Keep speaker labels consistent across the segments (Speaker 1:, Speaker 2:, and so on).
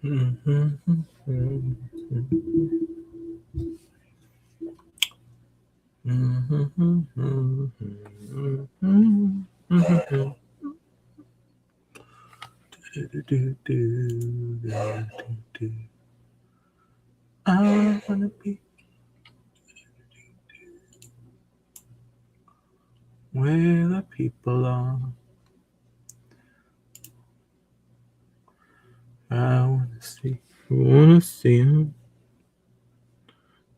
Speaker 1: I wanna be where the people are. I wanna see 'em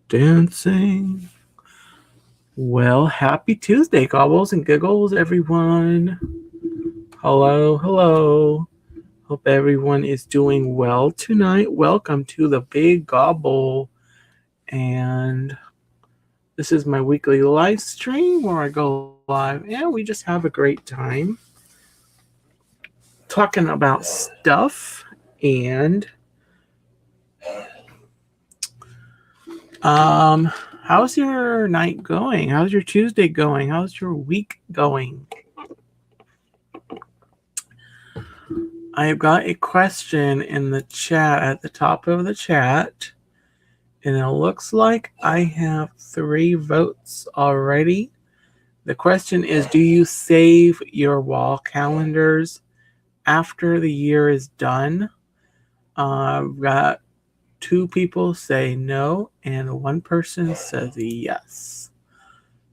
Speaker 1: dancing. Well, happy Tuesday, gobbles and giggles, everyone. Hello, hello. Hope everyone is doing well tonight. Welcome to the Big Gobble. And this is my weekly live stream where I go live and we just have a great time talking about stuff. And how's your night going? How's your Tuesday going? How's your week going? I've got a question in the chat at the top of the chat, and it looks like I have 3 votes already. The question is, do you save your wall calendars after the year is done? I've got 2 people say no, and 1 person says yes.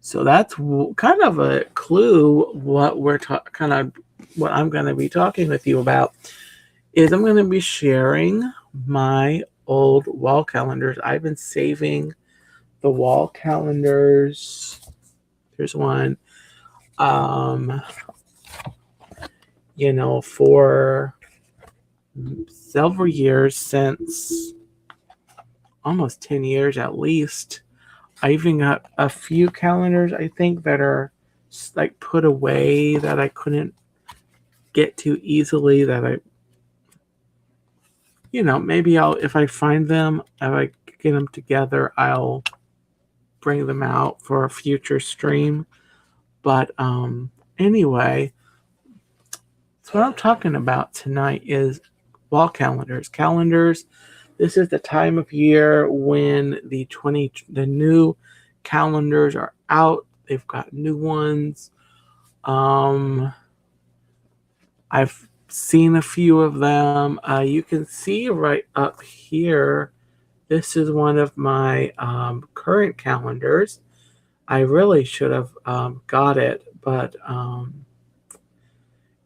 Speaker 1: So that's kind of a clue what we're what I'm going to be talking with you about is I'm going to be sharing my old wall calendars. I've been saving the wall calendars. There's one, for several years, since almost 10 years at least. I even got a few calendars, I think, that are like put away that I couldn't get to easily, that I, maybe if I find them, if I get them together, I'll bring them out for a future stream. But anyway, so what I'm talking about tonight is wall calendars. This is the time of year when the new calendars are out. They've got new ones. I've seen a few of them. You can see right up here, this is one of my current calendars. I really should have got it, but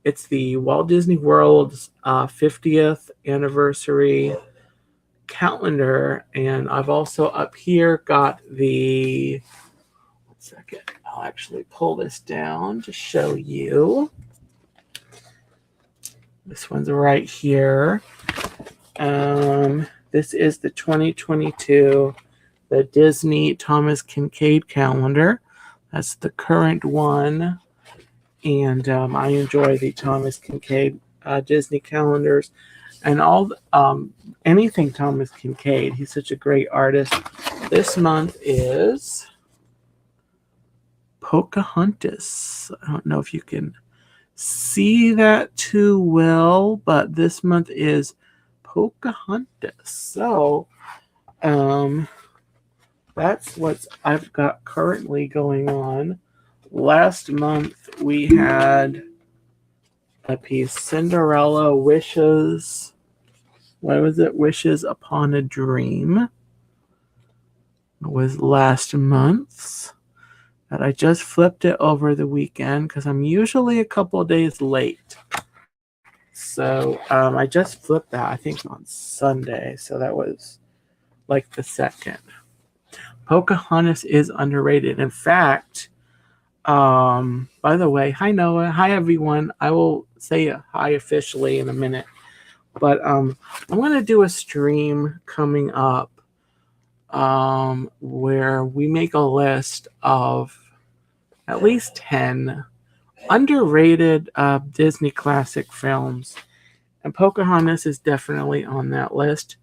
Speaker 1: it's the Walt Disney World's 50th anniversary calendar, and I've also up here got the, 1 second, I'll actually pull this down to show you. This one's right here. This is the 2022, the Disney Thomas Kincaid calendar. That's the current one. And I enjoy the Thomas Kincaid Disney calendars and all anything Thomas Kincaid. He's such a great artist. This month is Pocahontas. I don't know if you can see that too well, but this month is Pocahontas. So that's what I've got currently going on. Last month we had a piece, Cinderella Wishes. What was it? Wishes Upon a Dream. It was last month's. But I just flipped it over the weekend because I'm usually a couple of days late. So I just flipped that, I think, on Sunday. So that was like the 2nd. Pocahontas is underrated. In fact, by the way, hi Noah, hi everyone. I will say hi officially in a minute, but I'm going to do a stream coming up where we make a list of at least 10 underrated Disney classic films, and Pocahontas is definitely on that list.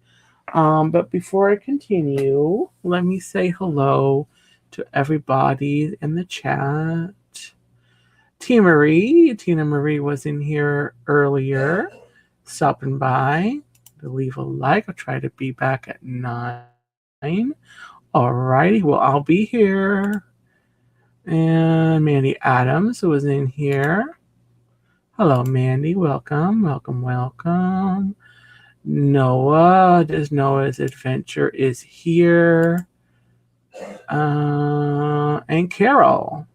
Speaker 1: But before I continue, let me say hello to everybody in the chat. Tina Marie was in here earlier, stopping by. to leave a like. I'll try to be back at 9. Alrighty, well, I'll be here. And Mandy Adams was in here. Hello, Mandy. Welcome, welcome, welcome. Noah, does Noah's Adventure is here. And Carol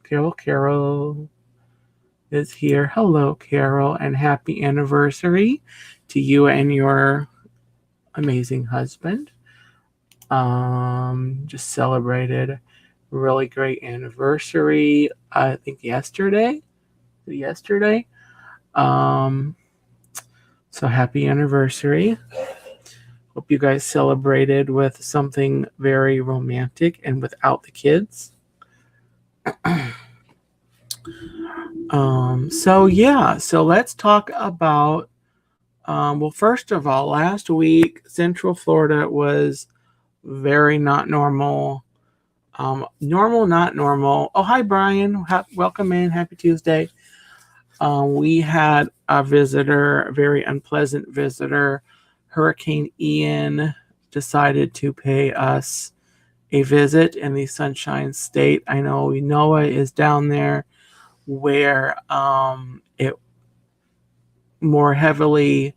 Speaker 1: is here. Hello, Carol, and happy anniversary to you and your amazing husband. Just celebrated a really great anniversary, I think yesterday. So happy anniversary. Hope you guys celebrated with something very romantic and without the kids. So let's talk about, well, first of all, last week, Central Florida was very not normal. Normal, not normal. Oh, hi, Brian. Welcome in. Happy Tuesday. We had a visitor, a very unpleasant visitor. Hurricane Ian decided to pay us a visit in the Sunshine State. I know Noah is down there where it more heavily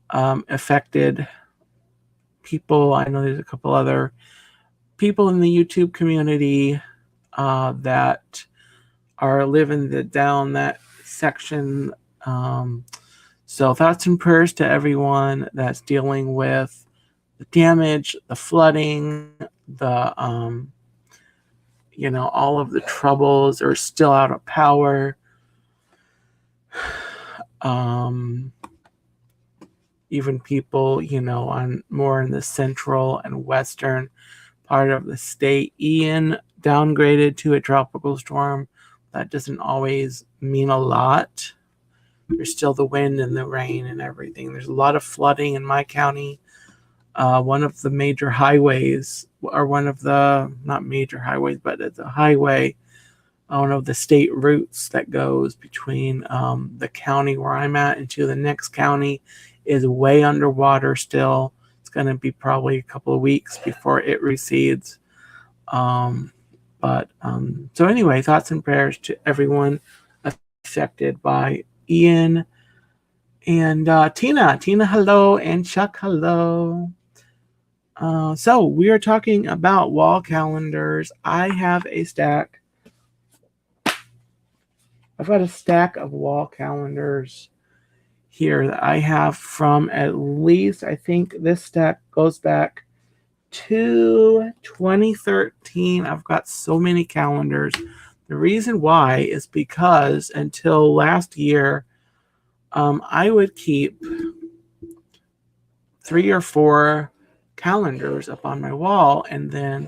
Speaker 1: affected people. I know there's a couple other people in the YouTube community that are living down that section. So thoughts and prayers to everyone that's dealing with the damage, the flooding, the all of the troubles, or still out of power. Even people, on more in the central and western part of the state. Ian downgraded to a tropical storm. That doesn't always mean a lot. There's still the wind and the rain and everything. There's a lot of flooding in my county. One of the major highways, or one of the, not major highways, but it's a highway, one of the state routes that goes between the county where I'm at into the next county, is way underwater still. It's going to be probably a couple of weeks before it recedes. So anyway, thoughts and prayers to everyone affected by Ian. And Tina, hello, and Chuck, hello. So we are talking about wall calendars. I have a stack. I've got a stack of wall calendars here that I have from at least, I think this stack goes back to 2013. I've got so many calendars. The reason why is because until last year, I would keep 3 or 4 calendars up on my wall, and then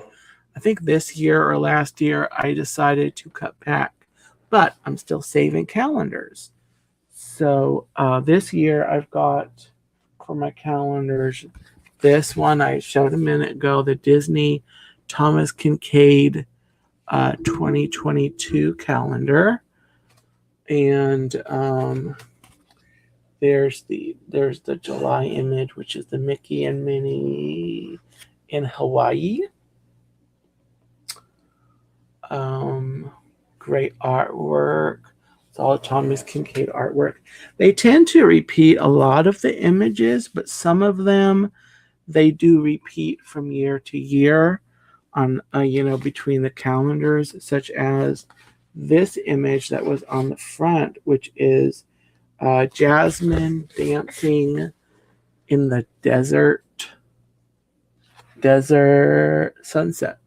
Speaker 1: I think this year or last year I decided to cut back, but I'm still saving calendars. So this year I've got for my calendars this one I showed a minute ago, the Disney Thomas Kincaid 2022 calendar, and there's the July image, which is the Mickey and Minnie in Hawaii. Great artwork. It's all Thomas Kincaid artwork. They tend to repeat a lot of the images, but some of them they do repeat from year to year on between the calendars, such as this image that was on the front, which is Jasmine dancing in the desert sunset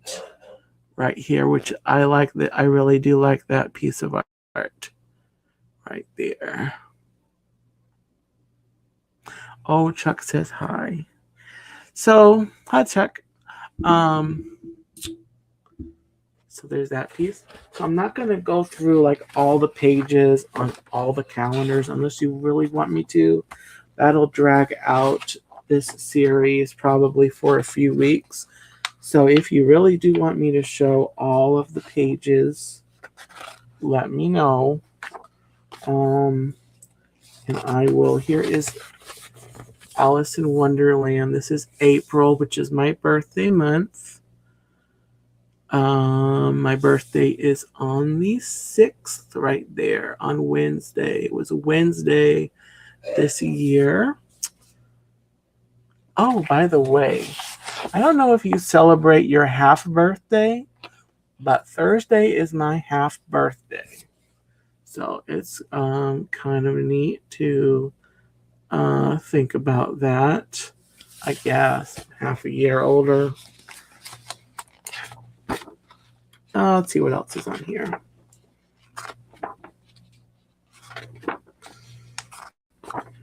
Speaker 1: right here, which I like. That I really do like that piece of art right there. Oh, Chuck says hi. So hi, Chuck. So there's that piece. So I'm not going to go through like all the pages on all the calendars unless you really want me to. That'll drag out this series probably for a few weeks. So if you really do want me to show all of the pages, let me know. And I will. Here is Alice in Wonderland. This is April, which is my birthday month. My birthday is on the 6th, right there, on Wednesday. It was a Wednesday this year. Oh, by the way, I don't know if you celebrate your half birthday, but Thursday is my half birthday. So it's kind of neat to think about that. I guess half a year older. Let's see what else is on here.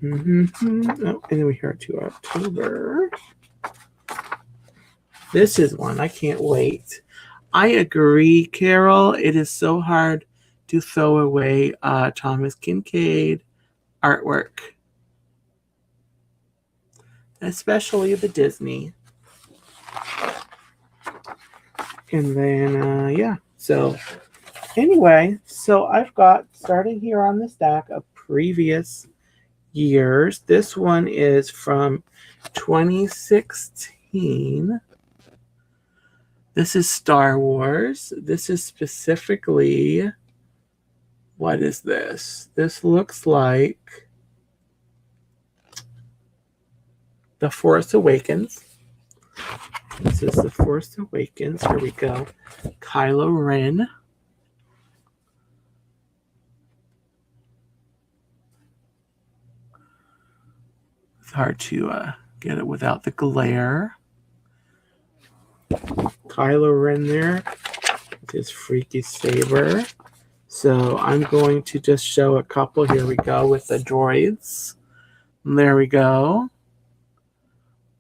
Speaker 1: Oh, and then we hear to October. This is one I can't wait. I agree, Carol. It is so hard to throw away Thomas Kincaid artwork, especially the Disney. And then, yeah. So, anyway, so I've got, starting here on the stack of previous years. This one is from 2016. This is Star Wars. This is specifically, what is this? This looks like The Force Awakens. This is The Force Awakens. Here we go. Kylo Ren. It's hard to get it without the glare. Kylo Ren there with his freaky saber. So I'm going to just show a couple. Here we go with the droids. And there we go.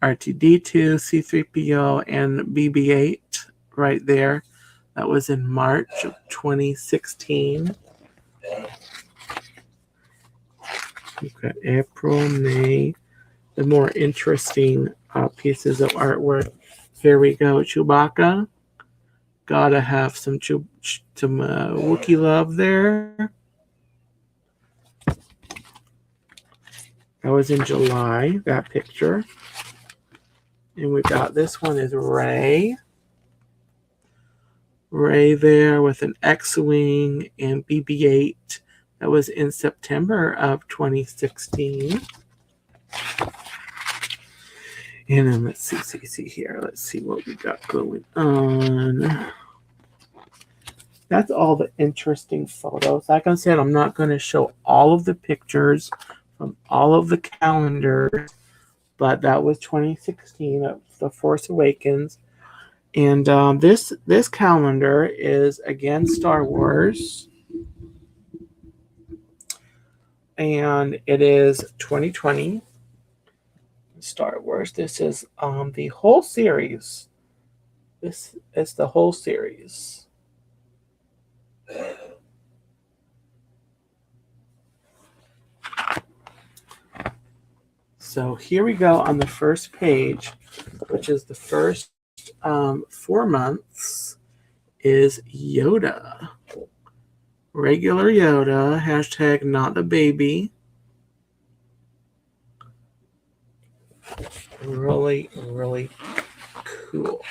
Speaker 1: R2-D2, C-3PO, and BB-8 right there. That was in March of 2016. We've got April, May. The more interesting pieces of artwork. Here we go, Chewbacca. Gotta have some Wookiee love there. That was in July, that picture. And we got this one is Rey. Rey there with an X-Wing and BB-8. That was in September of 2016. And then let's see here. Let's see what we got going on. That's all the interesting photos. Like I said, I'm not going to show all of the pictures from all of the calendars, but that was 2016 of The Force Awakens. And this calendar is, again, Star Wars. And it is 2020. Star Wars. This is the whole series. This is the whole series. So here we go on the first page, which is the first 4 months, is Yoda. Regular Yoda, hashtag not the baby. Really, really cool.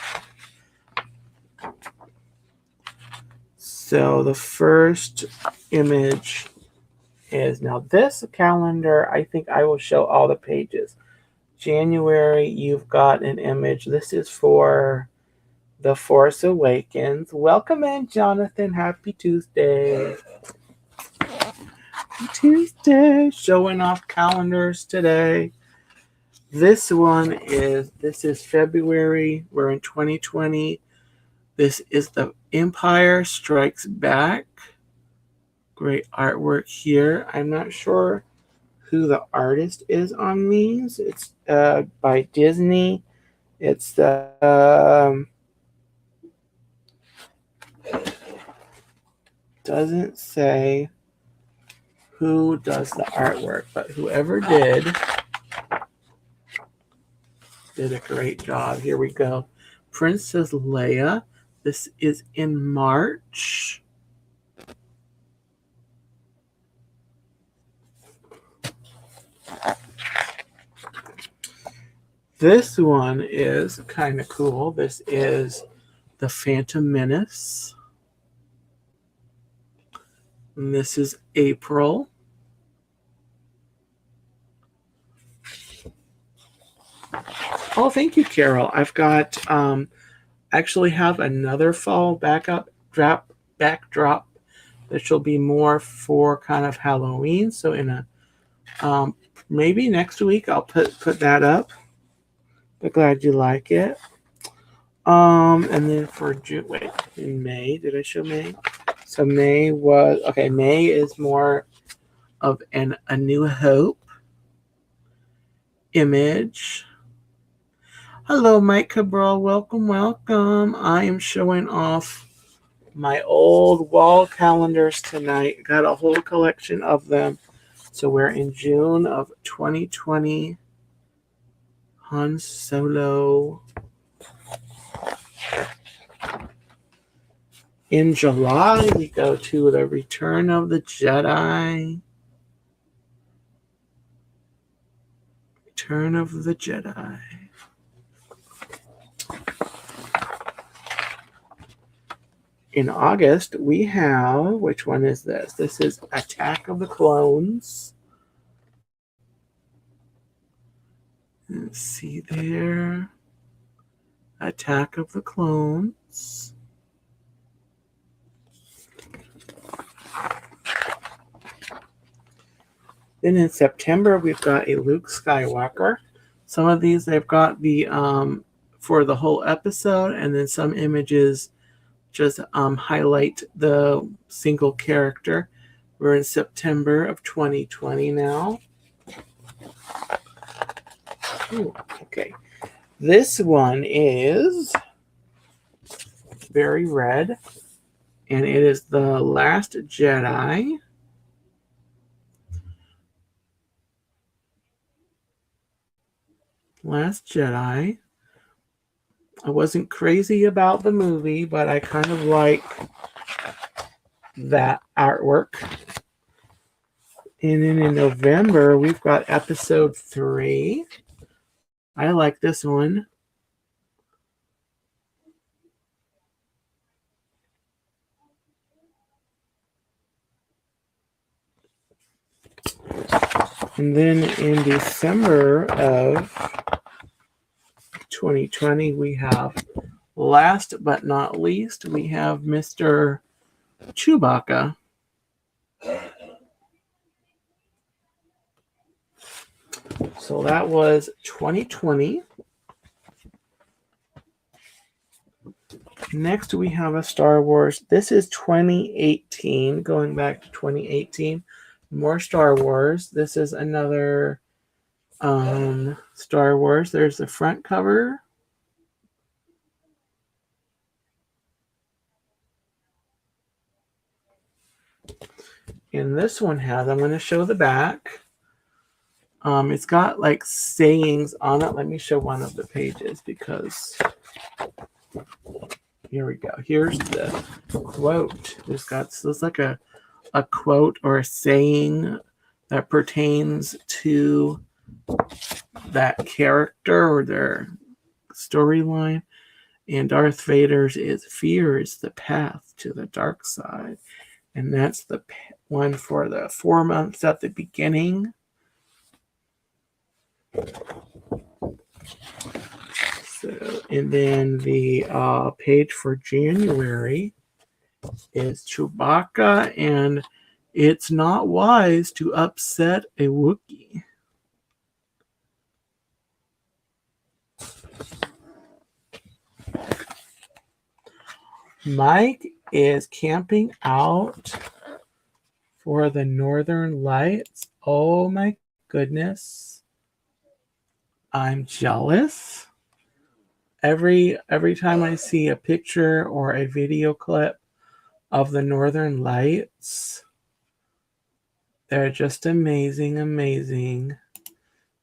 Speaker 1: So the first image is, now this calendar, I think I will show all the pages. January, you've got an image. This is for The Force Awakens. Welcome in, Jonathan. Happy Tuesday. Happy Tuesday. Showing off calendars today. This is February. We're in 2020. This is The Empire Strikes Back. Great artwork here. I'm not sure who the artist is on these. It's by Disney. It's doesn't say who does the artwork, but whoever did a great job. Here we go. Princess Leia. This is in March. This one is kind of cool. This is the Phantom Menace. And this is April. Oh, thank you, Carol. I've got actually have another fall backdrop that will be more for kind of Halloween. So in a maybe next week I'll put that up. But glad you like it. And then for June, wait, in May, did I show May? So May was okay. May is more of a New Hope image. Hello, Mike Cabral. Welcome, welcome. I am showing off my old wall calendars tonight. Got a whole collection of them. So we're in June of 2020. Han Solo. In July, we go to the Return of the Jedi. Return of the Jedi. In August, we have, which one is this? This is Attack of the Clones. Let's see there. Attack of the Clones. Then in September, we've got a Luke Skywalker. Some of these, they've got the for the whole episode, and then some images just highlight the single character. We're in September of 2020 now. Ooh, okay. This one is very red, and it is The Last Jedi. Last Jedi. I wasn't crazy about the movie, but I kind of like that artwork. And then in November, we've got episode 3. I like this one. And then in December of 2020, we have, last but not least, we have Mr. Chewbacca. So that was 2020. Next, we have a Star Wars. This is 2018, going back to 2018. More Star Wars. This is another Star Wars. There's the front cover. And this one has, I'm going to show the back. It's got like sayings on it. Let me show one of the pages because here we go. Here's the quote. There's like a quote or a saying that pertains to that character or their storyline. And Darth Vader's is fear is the path to the dark side. And that's the one for the 4 months at the beginning. So, and then the page for January is Chewbacca, and it's not wise to upset a Wookiee. Mike is camping out for the Northern Lights. Oh my goodness. I'm jealous. Every time I see a picture or a video clip of the Northern Lights, they're just amazing, amazing.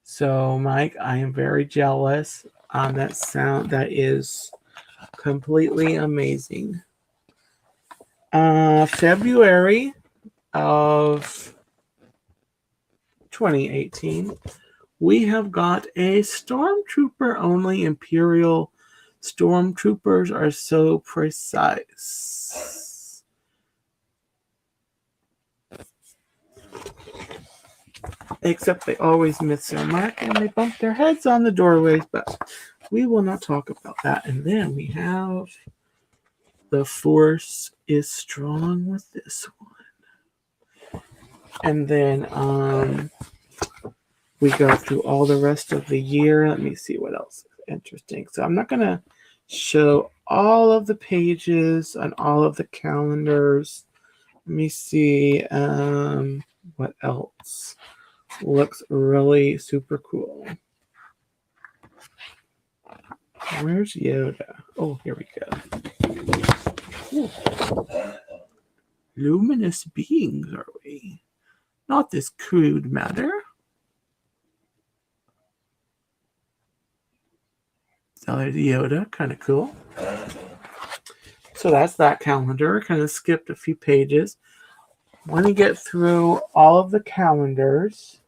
Speaker 1: So, Mike, I am very jealous on that sound. That is completely amazing. February of 2018, we have got a Stormtrooper only. Imperial Stormtroopers are so precise. Except they always miss their mark and they bump their heads on the doorways, but we will not talk about that. And then we have the Force is strong with this one. And then we go through all the rest of the year. Let me see what else is interesting. So I'm not going to show all of the pages on all of the calendars. Let me see what else looks really super cool. Where's Yoda? Oh, here we go. Ooh. Luminous beings, are we? Not this crude matter. So there's Yoda, kind of cool. So that's that calendar. Kind of skipped a few pages. Want to get through all of the calendars.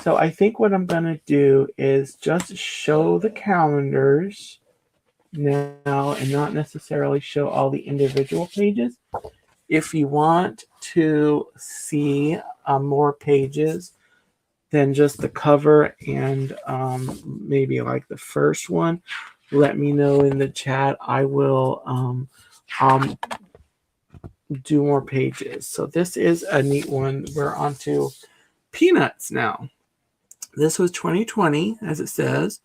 Speaker 1: So I think what I'm going to do is just show the calendars now and not necessarily show all the individual pages. If you want to see more pages than just the cover and maybe like the first one, let me know in the chat. I will do more pages. So this is a neat one. We're on to Peanuts now. This was 2020, as it says.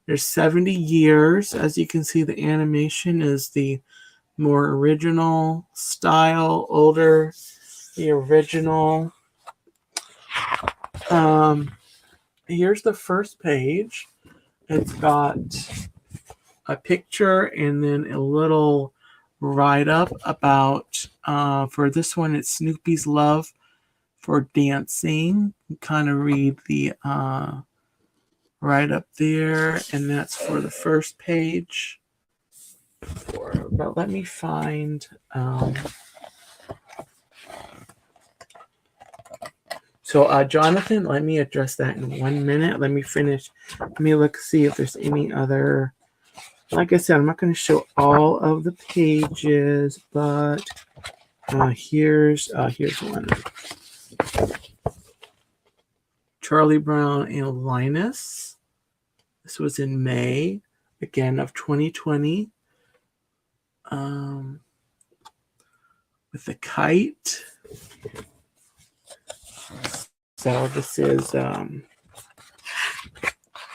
Speaker 1: There's 70 years. As you can see, the animation is the more original style, older, the original. Here's the first page. It's got a picture and then a little write-up about, for this one, it's Snoopy's love for dancing. You kind of read the right up there, and that's for the first page. But let me find so Jonathan, let me address that in 1 minute. Let me finish. Let me look, see if there's any other. Like I said, I'm not going to show all of the pages, but here's one. Charlie Brown and Linus. This was in May, again, of 2020. With the kite. So this is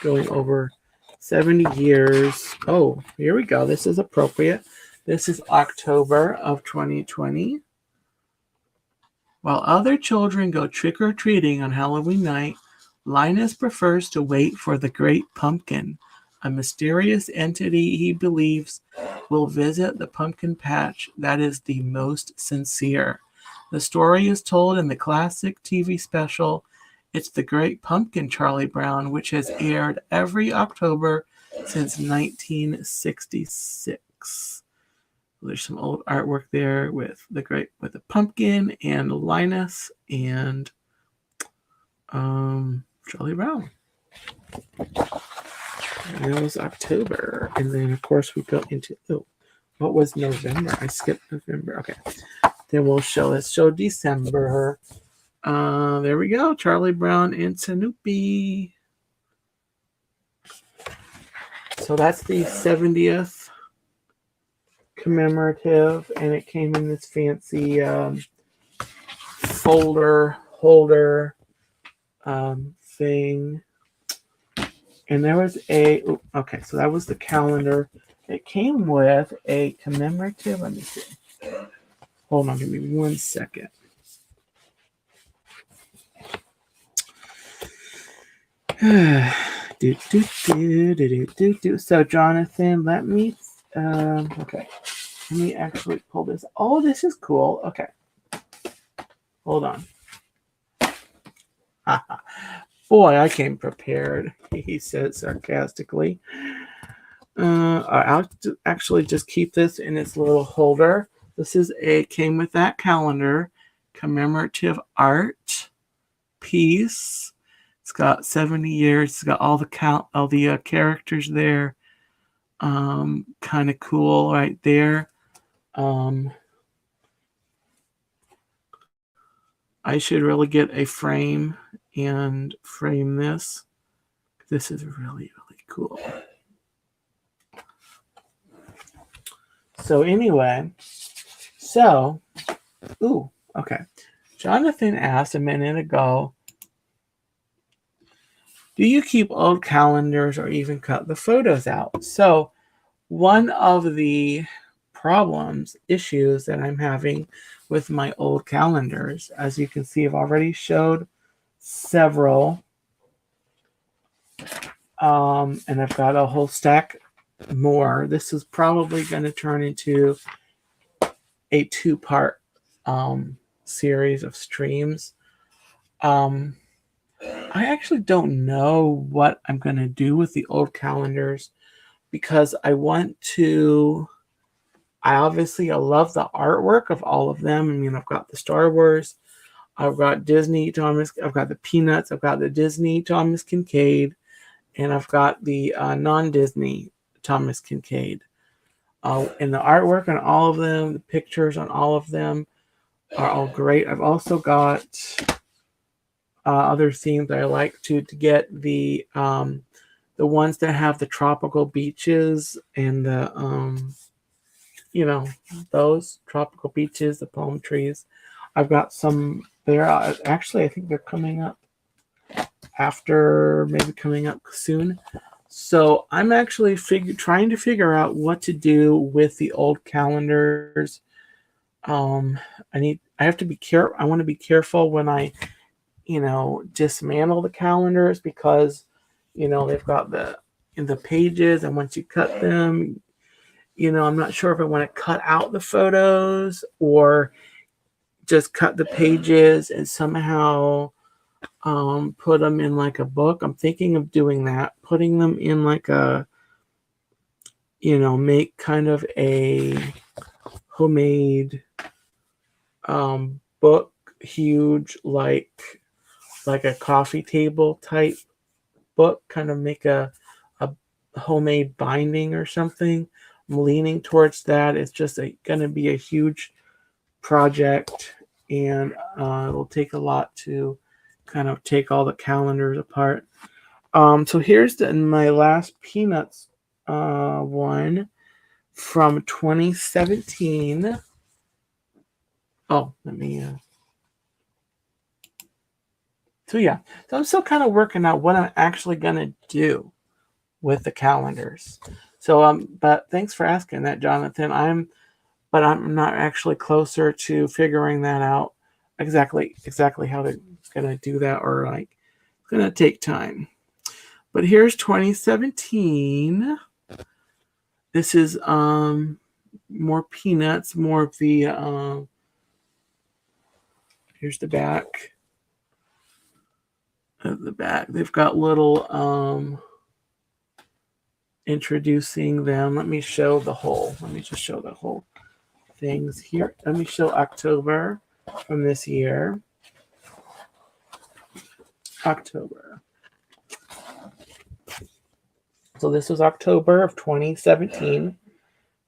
Speaker 1: going over 70 years. Oh, here we go. This is appropriate. This is October of 2020. While other children go trick-or-treating on Halloween night, Linus prefers to wait for the Great Pumpkin, a mysterious entity he believes will visit the pumpkin patch that is the most sincere. The story is told in the classic TV special, It's the Great Pumpkin, Charlie Brown, which has aired every October since 1966. There's some old artwork there with the pumpkin and Linus and Charlie Brown. And that was October. And then, of course, we go into, what was November? I skipped November. Okay. Then let's show December. There we go. Charlie Brown and Snoopy. So that's the 70th commemorative, and it came in this fancy holder thing. And there was okay, so that was the calendar. It came with a commemorative. Let me see. Hold on, give me 1 second. So Jonathan, let me okay. Let me actually pull this. Oh, this is cool. Okay. Hold on. Boy, I came prepared, he said sarcastically. I'll actually just keep this in its little holder. This came with that calendar, commemorative art piece. It's got 70 years. It's got all the characters there. Kind of cool right there. I should really get a frame and frame this. This is really, really cool. So anyway, okay. Jonathan asked a minute ago, do you keep old calendars or even cut the photos out? So one of the issues that I'm having with my old calendars, as you can see, I've already showed several. And I've got a whole stack more. This is probably going to turn into a 2-part series of streams. I actually don't know what I'm going to do with the old calendars because I love the artwork of all of them. I mean, I've got the Star Wars, I've got Disney Thomas, I've got the Peanuts, I've got the Disney Thomas Kincaid, and I've got the non-Disney Thomas Kincaid. And the artwork on all of them, the pictures on all of them are all great. I've also got other themes I like to get the ones that have the tropical beaches and the those tropical beaches, the palm trees. I've got some there. Actually, I think they're coming up coming up soon. So I'm actually trying to figure out what to do with the old calendars. I have to be careful. I want to be careful when I, dismantle the calendars because, they've got the pages, and once you cut them, I'm not sure if I want to cut out the photos or just cut the pages and somehow put them in like a book. I'm thinking of doing that, putting them in like a, make kind of a homemade book, huge, like a coffee table type book, kind of make a homemade binding or something. I'm leaning towards that. It's just going to be a huge project, and it'll take a lot to kind of take all the calendars apart. So here's my last Peanuts one from 2017. Oh, let me. So I'm still kind of working out what I'm actually gonna do with the calendars. So but thanks for asking that, Jonathan. I'm not actually closer to figuring that out exactly how they're gonna do that, or like it's gonna take time. But here's 2017. This is more Peanuts, more of the here's the back. At the back, they've got little introducing them. Let me just show the whole things here. Let me show October from this year. October. So this was October of 2017.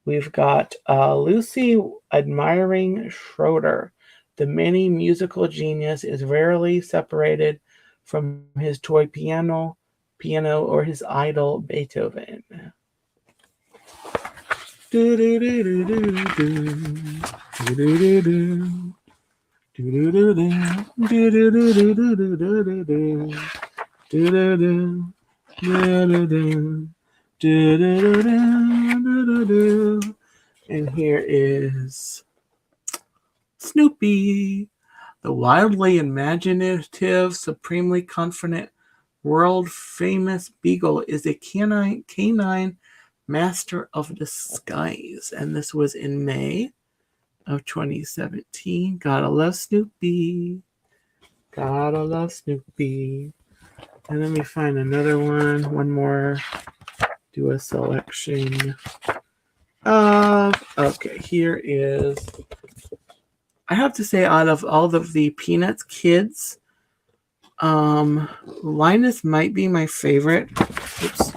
Speaker 1: We've got Lucy admiring Schroeder. The mini musical genius is rarely separated from his toy piano or his idol Beethoven. And here is Snoopy. The wildly imaginative, supremely confident, world-famous beagle is a canine master of disguise. And this was in May of 2017. Gotta love Snoopy. Gotta love Snoopy. And let me find another one more. Do a selection of, okay, here is, I have to say, out of all of the Peanuts kids Linus might be my favorite. Oops.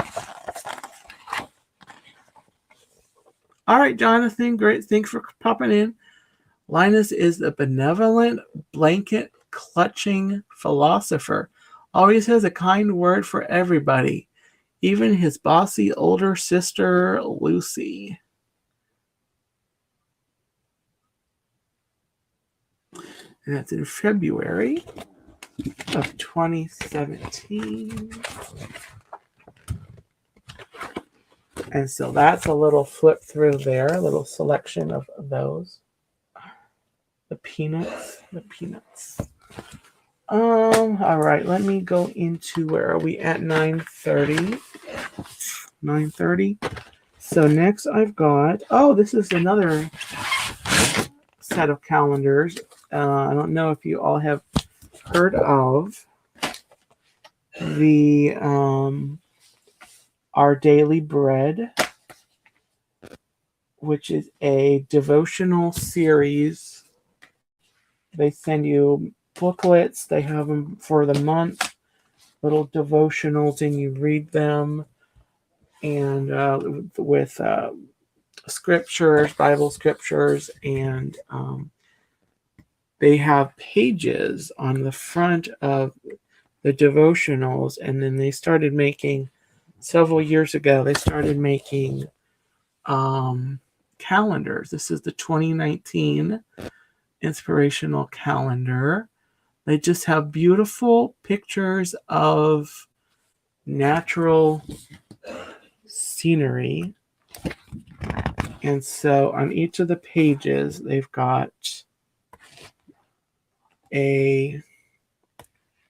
Speaker 1: All right, Jonathan, great. Thanks for popping in. Linus is a benevolent, blanket clutching philosopher. Always has a kind word for everybody, even his bossy older sister, Lucy. And that's in February of 2017. And so that's a little flip through there, a little selection of those. The peanuts. All right, let me go into, where are we at? 9:30. 9:30. So next I've got, this is another set of calendars. I don't know if you all have heard of the Our Daily Bread, which is a devotional series. They send you booklets. They have them for the month, little devotionals, and you read them. And with scriptures, Bible scriptures, and they have pages on the front of the devotionals. And then they started making, several years ago, they started making calendars. This is the 2019 inspirational calendar. They just have beautiful pictures of natural scenery. And so on each of the pages, they've got a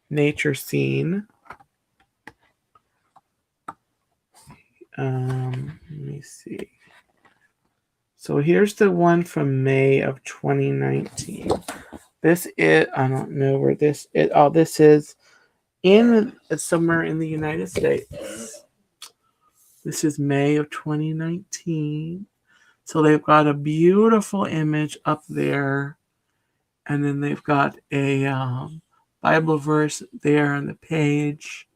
Speaker 1: nature scene. Let me see. So here's the one from May of 2019. This is, I don't know where this is. Oh, this is somewhere in the United States. This is May of 2019. So they've got a beautiful image up there. And then they've got a Bible verse there on the page.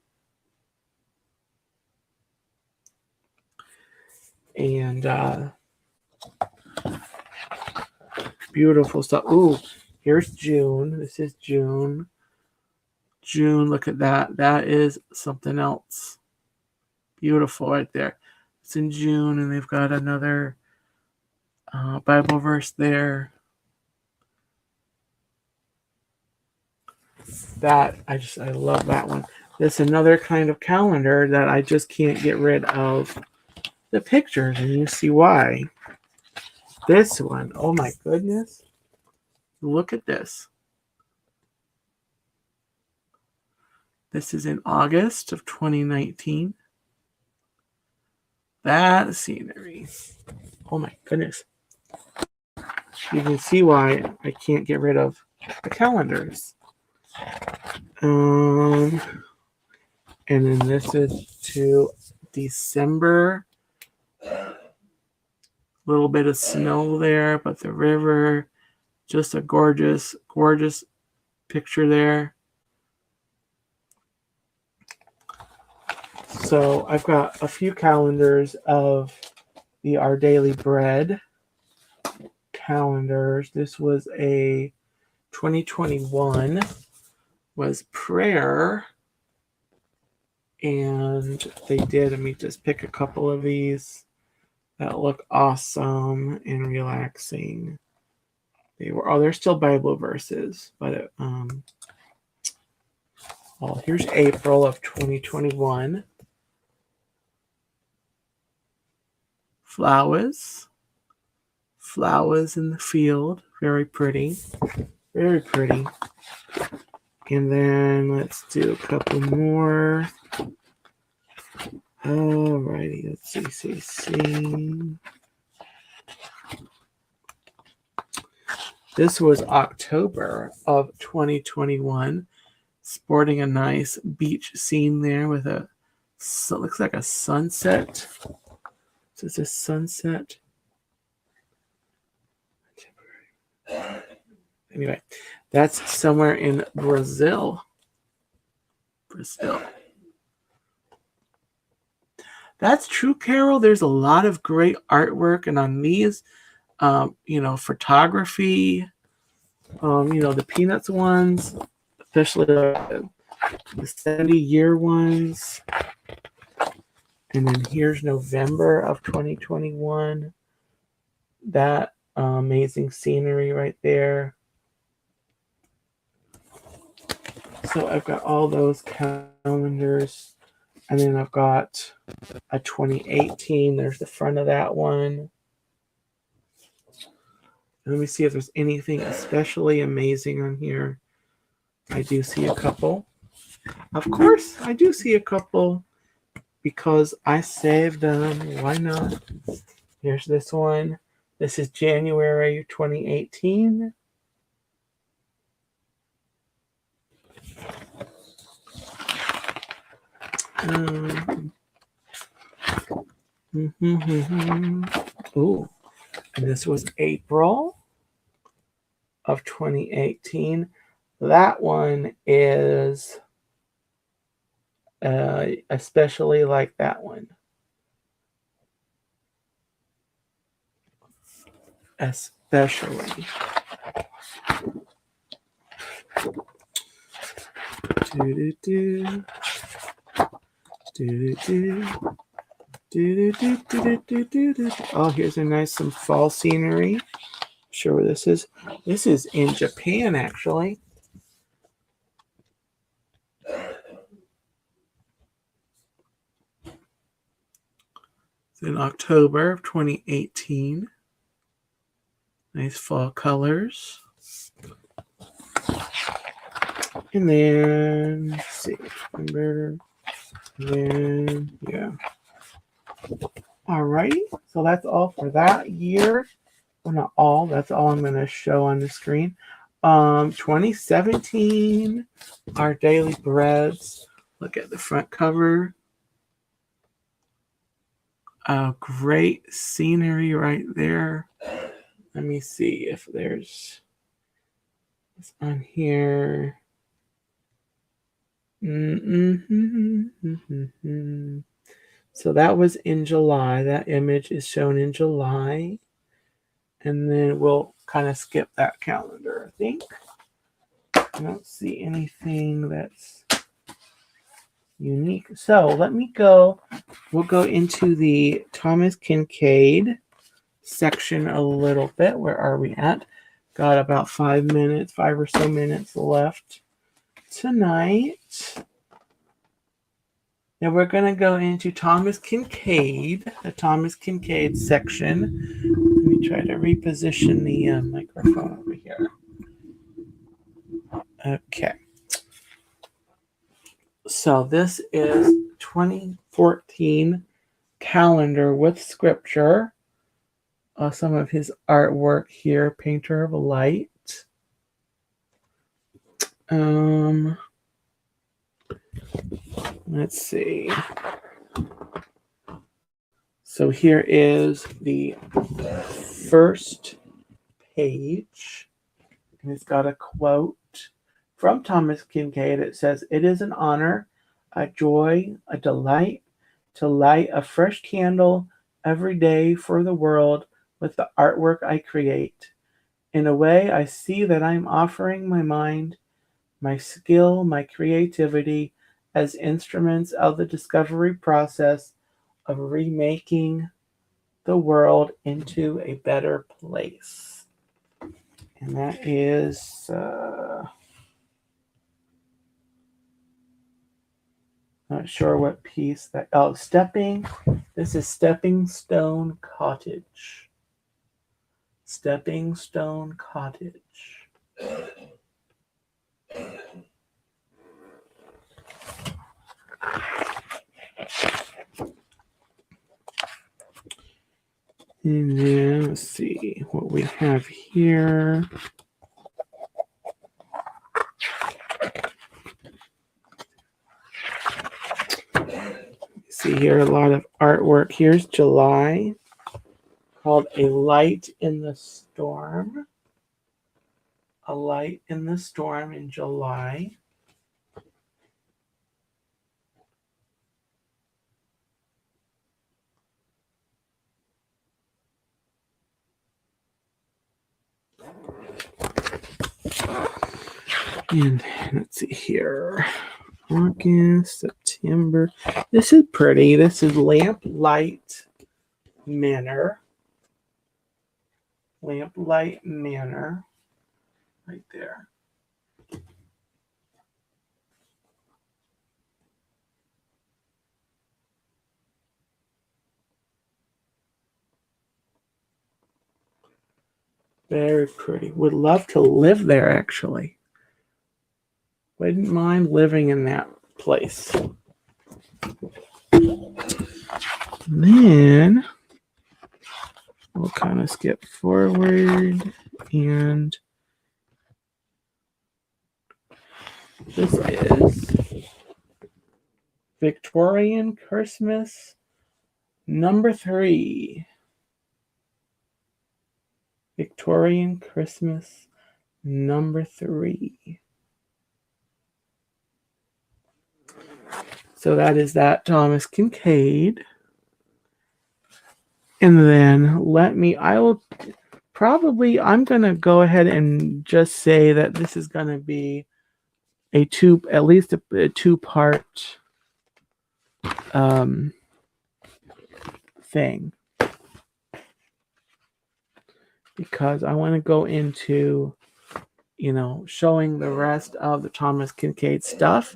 Speaker 1: And beautiful stuff. Ooh, here's June. This is June. June, look at that. That is something else. Beautiful right there. It's in June, and they've got another Bible verse there. That, I love that one. There's another kind of calendar that I just can't get rid of the pictures, and you see why. This one, oh my goodness. Look at this. This is in August of 2019. That scenery. Oh my goodness. You can see why I can't get rid of the calendars. And then this is to December. A little bit of snow there, but the river, just a gorgeous, gorgeous picture there. So I've got a few calendars of the Our Daily Bread calendars. This was a 2021 was prayer. And they did, let me just pick a couple of these that look awesome and relaxing. They're still Bible verses, but here's April of 2021. Flowers in the field, very pretty, very pretty. And then let's do a couple more. Alrighty, let's see. This was October of 2021, sporting a nice beach scene there with looks like a sunset. So it's a sunset. Anyway, that's somewhere in Brazil. for still. That's true, Carol. There's a lot of great artwork, and on these, photography, the Peanuts ones, especially the 70-year ones. And then here's November of 2021. That amazing scenery right there. So I've got all those calendars. And then I've got a 2018. There's the front of that one. Let me see if there's anything especially amazing on here. I do see a couple. Of course, I do see a couple because I saved them. Why not? Here's this one. This is January 2018. Ooh, and this was April of 2018. That one is especially like that one. Especially. Oh, here's a nice some fall scenery. I'm sure where this is. This is in Japan, actually. It's in October of 2018. Nice fall colors. And then, let's see, November. And then, yeah. Alrighty, so that's all for that year. Well, not all. That's all I'm going to show on the screen. 2017, our daily breads. Look at the front cover. Great scenery right there. Let me see if there's what's on here. So that was in July. That image is shown in July. And then we'll kind of skip that calendar, I think. I don't see anything that's unique. So let me go. We'll go into the Thomas Kinkade section a little bit. Where are we at? Got about 5 or so minutes left tonight. Now we're going to go into Thomas Kinkade, the Thomas Kinkade section. Let me try to reposition the microphone over here. Okay. So this is 2014 calendar with scripture. Some of his artwork here, Painter of Light. Let's see. So here is the first page, and it's got a quote from Thomas Kinkade. It says, "It is an honor, a joy, a delight to light a fresh candle every day for the world with the artwork I create. In a way, I see that I'm offering my mind, my skill, my creativity as instruments of the discovery process of remaking the world into a better place." And that is not sure what piece that. Oh, this is Stepping Stone Cottage. Stepping Stone Cottage. And then let's see what we have here. See here a lot of artwork. Here's July, called A Light in the Storm. A Light in the Storm in July. And let's see here. August, September. This is pretty. This is Lamplight Manor. Lamplight Manor. Right there. Very pretty. Would love to live there, actually. Wouldn't mind living in that place. Then we'll kind of skip forward, and this is Victorian Christmas number 3. Victorian Christmas number 3. So that is that Thomas Kincaid. And then I'm going to go ahead and just say that this is going to be at least a 2-part thing. Because I want to go into, showing the rest of the Thomas Kincaid stuff.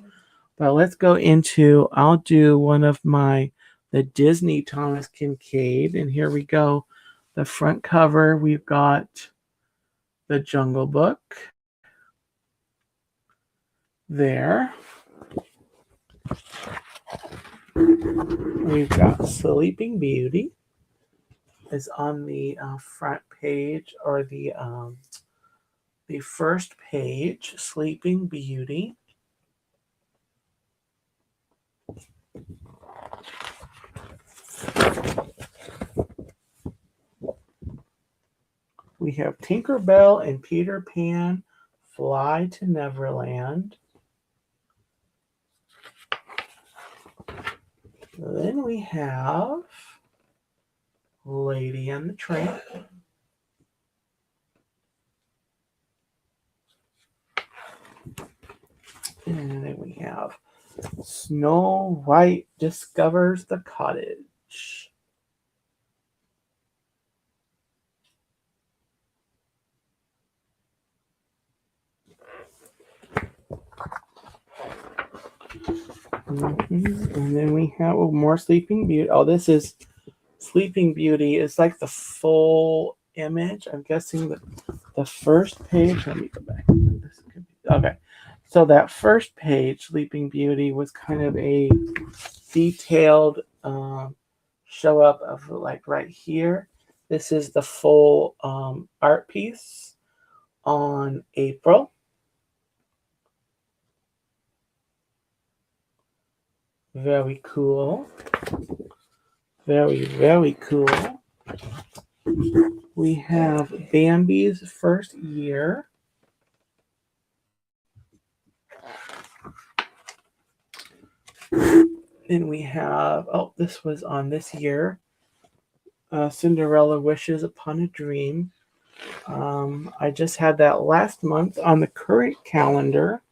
Speaker 1: But let's go into, I'll do one of the Disney Thomas Kincaid. And here we go. The front cover, we've got the Jungle Book there. We've got Sleeping Beauty is on the front page, or the first page, Sleeping Beauty. We have Tinkerbell and Peter Pan Fly to Neverland. Then we have Lady and the Tramp. And then we have Snow White Discovers the Cottage. And then we have more Sleeping Beauty. Oh, this is Sleeping Beauty. It's like the full image. I'm guessing that the first page. Let me go back. Okay. So that first page, Sleeping Beauty, was kind of a detailed show up of like right here. This is the full art piece on April. Very cool. Very, very cool. We have Bambi's first year. Then we have, this was on this year, Cinderella Wishes Upon a Dream. I just had that last month on the current calendar.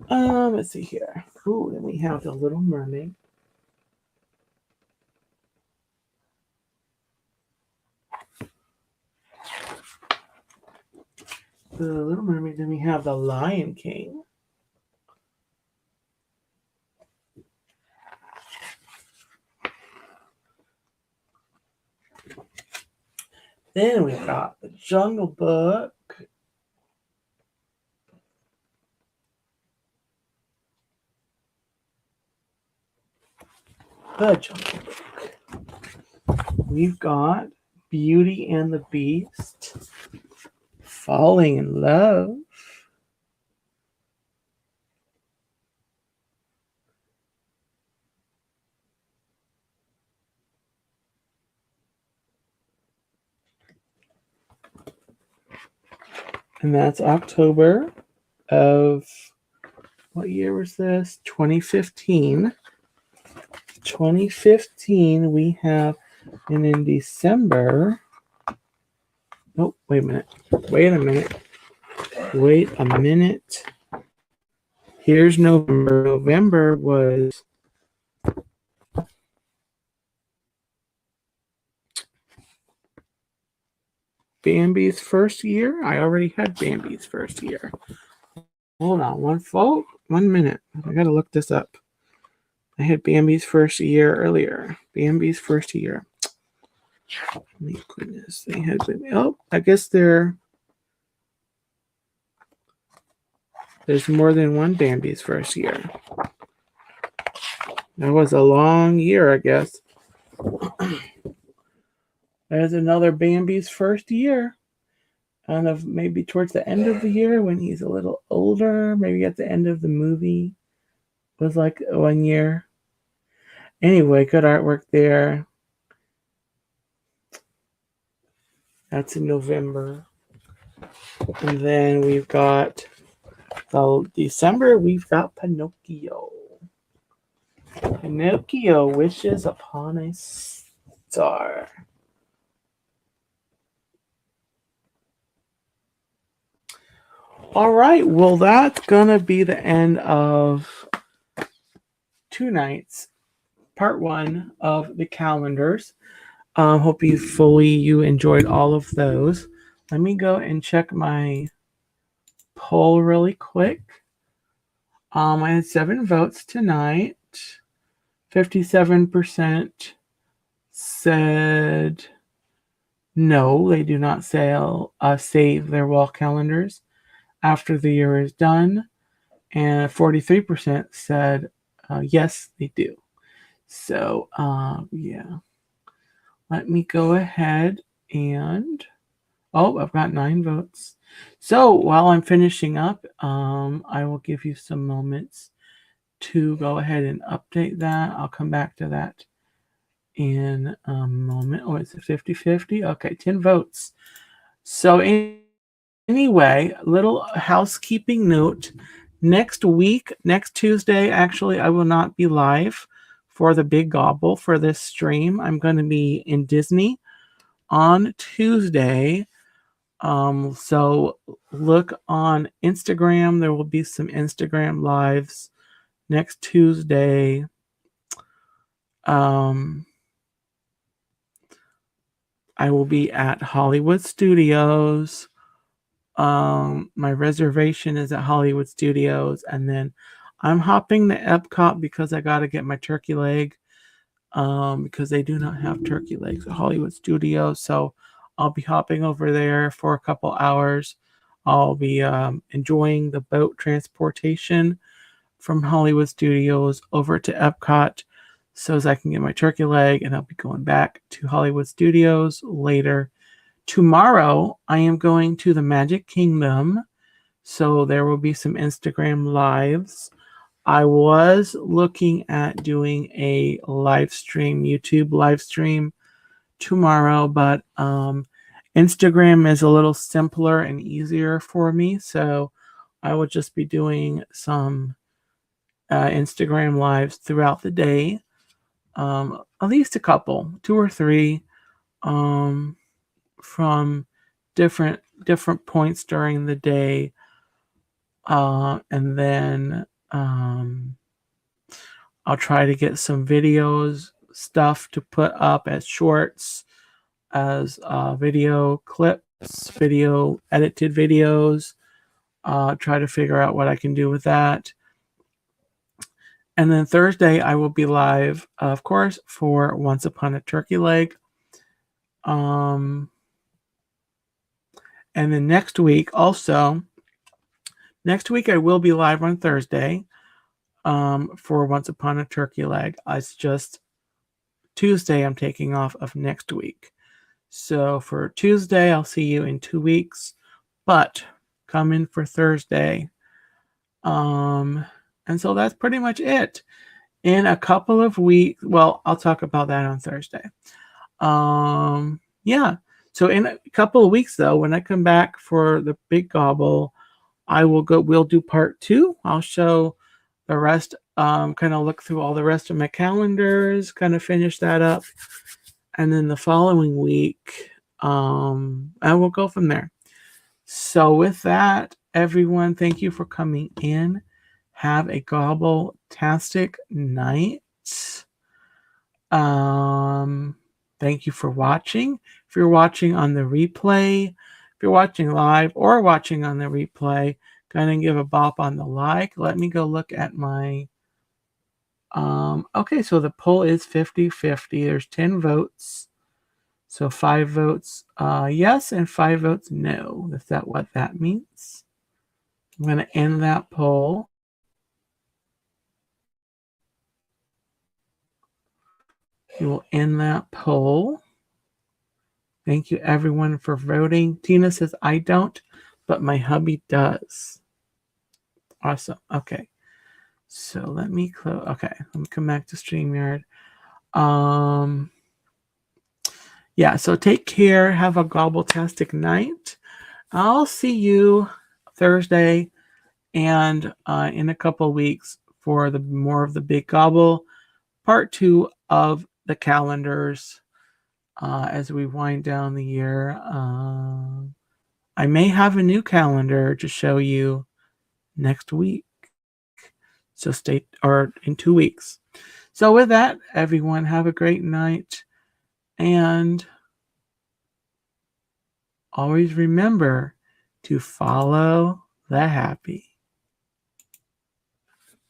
Speaker 1: Let's see here. Ooh, then we have The Little Mermaid. The Little Mermaid. Then we have The Lion King. Then we've got The Jungle Book. The Jungle Book. We've got Beauty and the Beast. Falling in Love. And that's October of, what year was this? 2015. 2015 we have, and in December, wait a minute. Wait a minute. Here's November. November was Bambi's first year. I already had Bambi's first year. Hold on, one minute. I gotta look this up. I had Bambi's first year earlier. Bambi's first year. Oh my goodness, they had Bambi. Oh, I guess there's more than one Bambi's first year. That was a long year, I guess. There's another Bambi's first year. Kind of maybe towards the end of the year when he's a little older, maybe at the end of the movie was like 1 year. Anyway, good artwork there. That's in November. And then we've got December, we've got Pinocchio. Pinocchio wishes upon a star. All right, well, that's gonna be the end of 2 nights, part 1 of the calendars. Hope you enjoyed all of those. Let me go and check my poll really quick. I had 7 votes tonight. 57% said no, they do not save their wall calendars after the year is done, and 43% said yes, they do. So yeah, let me go ahead and I've got 9 votes. So while I'm finishing up, I will give you some moments to go ahead and update that. I'll come back to that in a moment. Oh, it's a 50-50. Okay, 10 votes. So anyway, little housekeeping note. Next week, next Tuesday, actually, I will not be live for the Big Gobble for this stream. I'm going to be in Disney on Tuesday. So look on Instagram. There will be some Instagram lives next Tuesday. I will be at Hollywood Studios. My reservation is at Hollywood Studios, and then I'm hopping to Epcot because I got to get my turkey leg, because they do not have turkey legs at Hollywood Studios. So I'll be hopping over there for a couple hours. I'll be enjoying the boat transportation from Hollywood Studios over to Epcot so as I can get my turkey leg, and I'll be going back to Hollywood Studios later. Tomorrow, I am going to the Magic Kingdom, so there will be some Instagram lives. I was looking at doing a live stream, YouTube live stream tomorrow, but Instagram is a little simpler and easier for me, so I will just be doing some Instagram lives throughout the day, at least a couple, 2 or 3, from different points during the day, and then I'll try to get some videos stuff to put up as shorts, as video clips, video edited videos. Try to figure out what I can do with that. And then Thursday, I will be live, of course, for Once Upon a Turkey Leg. And then next week, I will be live on Thursday for Once Upon a Turkey Leg. It's just Tuesday I'm taking off of next week. So for Tuesday, I'll see you in 2 weeks. But come in for Thursday. And so that's pretty much it. In a couple of weeks, well, I'll talk about that on Thursday. Yeah. So in a couple of weeks, though, when I come back for the Big Gobble, we'll do part 2. I'll show the rest, kind of look through all the rest of my calendars, kind of finish that up. And then the following week, I will go from there. So with that, everyone. Thank you for coming in. Have a gobble-tastic night. Thank you for watching. If you're watching on the replay, if you're watching live or watching on the replay, go ahead and give a bop on the like. Let me go look at my okay, so the poll is 50-50. There's 10 votes. So 5 votes yes and 5 votes no. Is that what that means? I'm going to end that poll. We will end that poll. Thank you, everyone, for voting. Tina says, I don't, but my hubby does. Awesome. Okay. So let me close. Okay. Let me come back to StreamYard. Yeah, so take care. Have a gobble-tastic night. I'll see you Thursday and in a couple of weeks for the more of the Big Gobble part 2 of the calendars as we wind down the year. I may have a new calendar to show you next week. So or in 2 weeks. So with that, everyone, have a great night. And always remember to follow the happy.